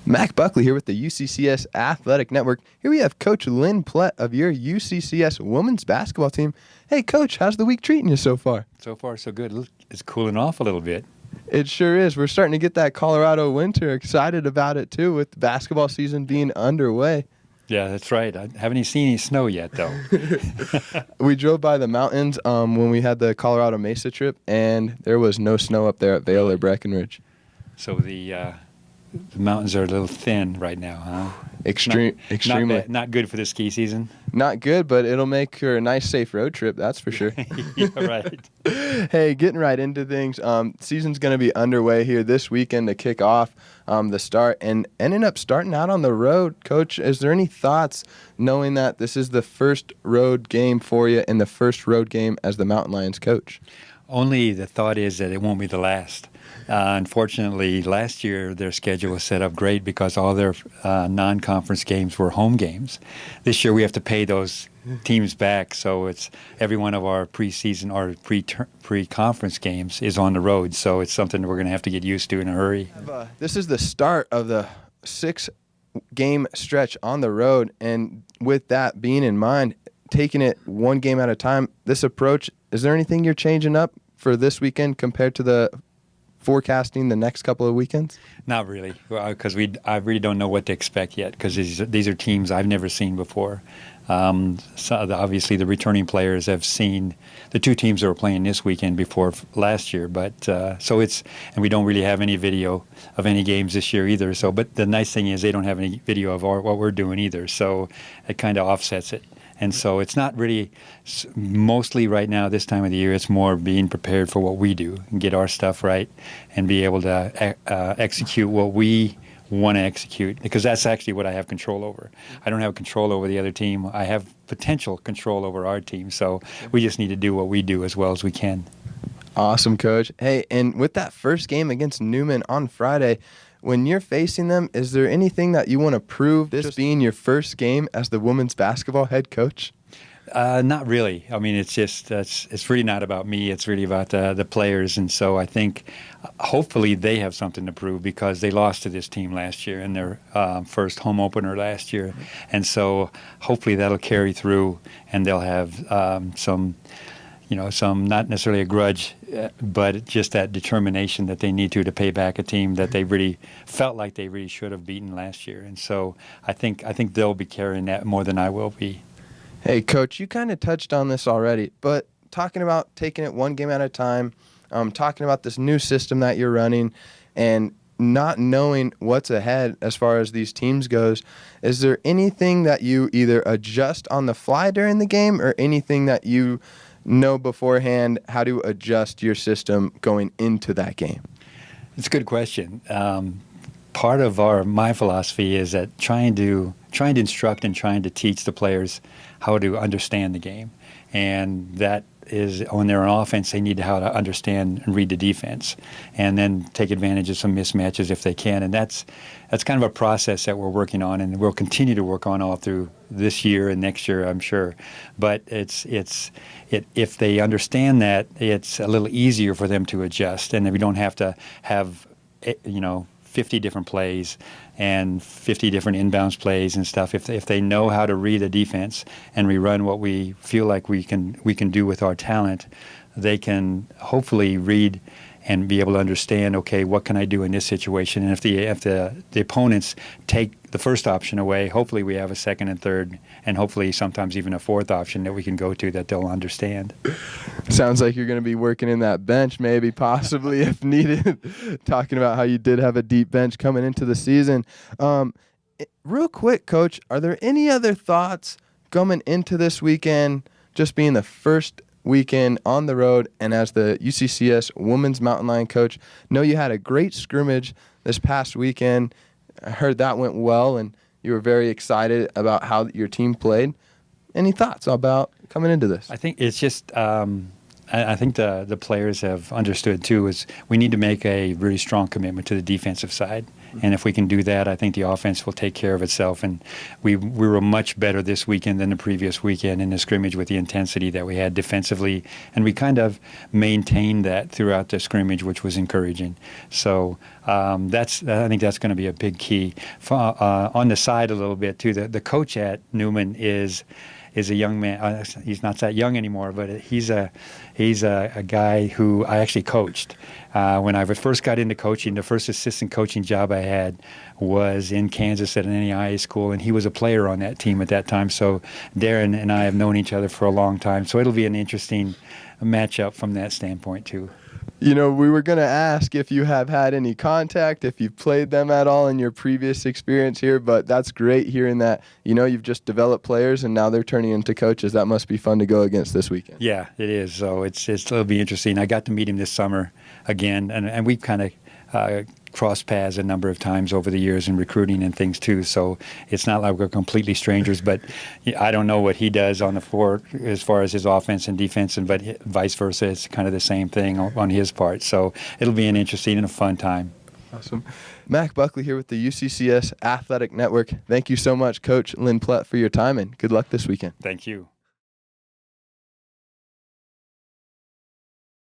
Mac Buckley here with the UCCS Athletic Network. Here we have Coach Lynn Plett of your UCCS women's basketball team. Hey, Coach, how's the week treating you so far? So far, so good. It's cooling off a little bit. It sure is. We're starting to get that Colorado winter. Excited about it, too, with the basketball season being underway. Yeah, that's right. I haven't seen any snow yet, though. We drove by the mountains when we had the Colorado Mesa trip, and there was no snow up there at Vail or Breckenridge. So the mountains are a little thin right now, huh? Extremely. Not good for the ski season. Not good, but it'll make for a nice, safe road trip, that's for sure. Yeah, right. Hey, getting right into things. Season's going to be underway here this weekend to kick off the start, and ending up starting out on the road. Coach, is there any thoughts knowing that this is the first road game for you and the first road game as the Mountain Lions coach? Only the thought is that it won't be the last. Unfortunately, last year their schedule was set up great because all their non-conference games were home games. This year we have to pay those teams back, so it's every one of our preseason or pre-conference games is on the road. So it's something we're going to have to get used to in a hurry. This is the start of the 6-game stretch on the road, and with that being in mind, taking it one game at a time, this approach, is there anything you're changing up for this weekend compared to the forecasting the next couple of weekends? Not really, because I really don't know what to expect yet, because these are teams I've never seen before. Obviously, the returning players have seen the two teams that were playing this weekend before last year, but and we don't really have any video of any games this year either. So, but the nice thing is they don't have any video of what we're doing either, so it kind of offsets it. And so it's not really, mostly right now, this time of the year, it's more being prepared for what we do and get our stuff right and be able to execute what we want to execute, because that's actually what I have control over. I don't have control over the other team. I have potential control over our team, so we just need to do what we do as well as we can. Awesome, Coach. Hey, and with that first game against Newman on Friday, when you're facing them, is there anything that you want to prove, this being your first game as the women's basketball head coach? Not really. I mean, it's just it's really not about me. It's really about the players. And so I think hopefully they have something to prove, because they lost to this team last year in their first home opener last year. And so hopefully that'll carry through, and they'll have some not necessarily a grudge, but just that determination that they need to pay back a team that they really felt like they really should have beaten last year. And so I think they'll be carrying that more than I will be. Hey, Coach, you kind of touched on this already, but talking about taking it one game at a time, talking about this new system that you're running, and not knowing what's ahead as far as these teams goes, is there anything that you either adjust on the fly during the game, or anything that you know beforehand how to adjust your system going into that game? It's a good question. Part of my philosophy is that trying to instruct and trying to teach the players how to understand the game, and that is when they're on offense, they need how to understand and read the defense, and then take advantage of some mismatches if they can. And that's kind of a process that we're working on, and we'll continue to work on all through this year and next year, I'm sure. But if they understand that, it's a little easier for them to adjust, and we don't have to have 50 different plays and 50 different inbounds plays and stuff. If they know how to read a defense and rerun what we feel like we can do with our talent, they can hopefully read and be able to understand, okay, what can I do in this situation? And if the opponents take the first option away, hopefully we have a second and third, and hopefully sometimes even a fourth option that we can go to that they'll understand. Sounds like you're going to be working in that bench, maybe, possibly, if needed. Talking about how you did have a deep bench coming into the season. Real quick, Coach, are there any other thoughts coming into this weekend, just being the first weekend on the road, and as the UCCS Women's Mountain Lion coach? Know you had a great scrimmage this past weekend. I heard that went well, and you were very excited about how your team played. Any thoughts about coming into this? I think it's just I think the players have understood too is we need to make a really strong commitment to the defensive side. And if we can do that, I think the offense will take care of itself. And we were much better this weekend than the previous weekend in the scrimmage with the intensity that we had defensively. And we kind of maintained that throughout the scrimmage, which was encouraging. So I think that's going to be a big key. On the side a little bit too, the coach at Newman is a young man. He's not that young anymore, but he's a guy who I actually coached. When I first got into coaching, the first assistant coaching job I had was in Kansas at an NAIA school, and he was a player on that team at that time. So Darren and I have known each other for a long time. So it'll be an interesting matchup from that standpoint too. You know, we were going to ask if you have had any contact, if you've played them at all in your previous experience here, but that's great hearing that, you know, you've just developed players and now they're turning into coaches. That must be fun to go against this weekend. Yeah, it is. So it'll be interesting. I got to meet him this summer again, and we've kind of crossed paths a number of times over the years in recruiting and things too. So it's not like we're completely strangers, but I don't know what he does on the floor as far as his offense and defense, but vice versa. It's kind of the same thing on his part. So it'll be an interesting and a fun time. Awesome. Mac Buckley here with the UCCS Athletic Network. Thank you so much, Coach Lynn Plett, for your time, and good luck this weekend. Thank you.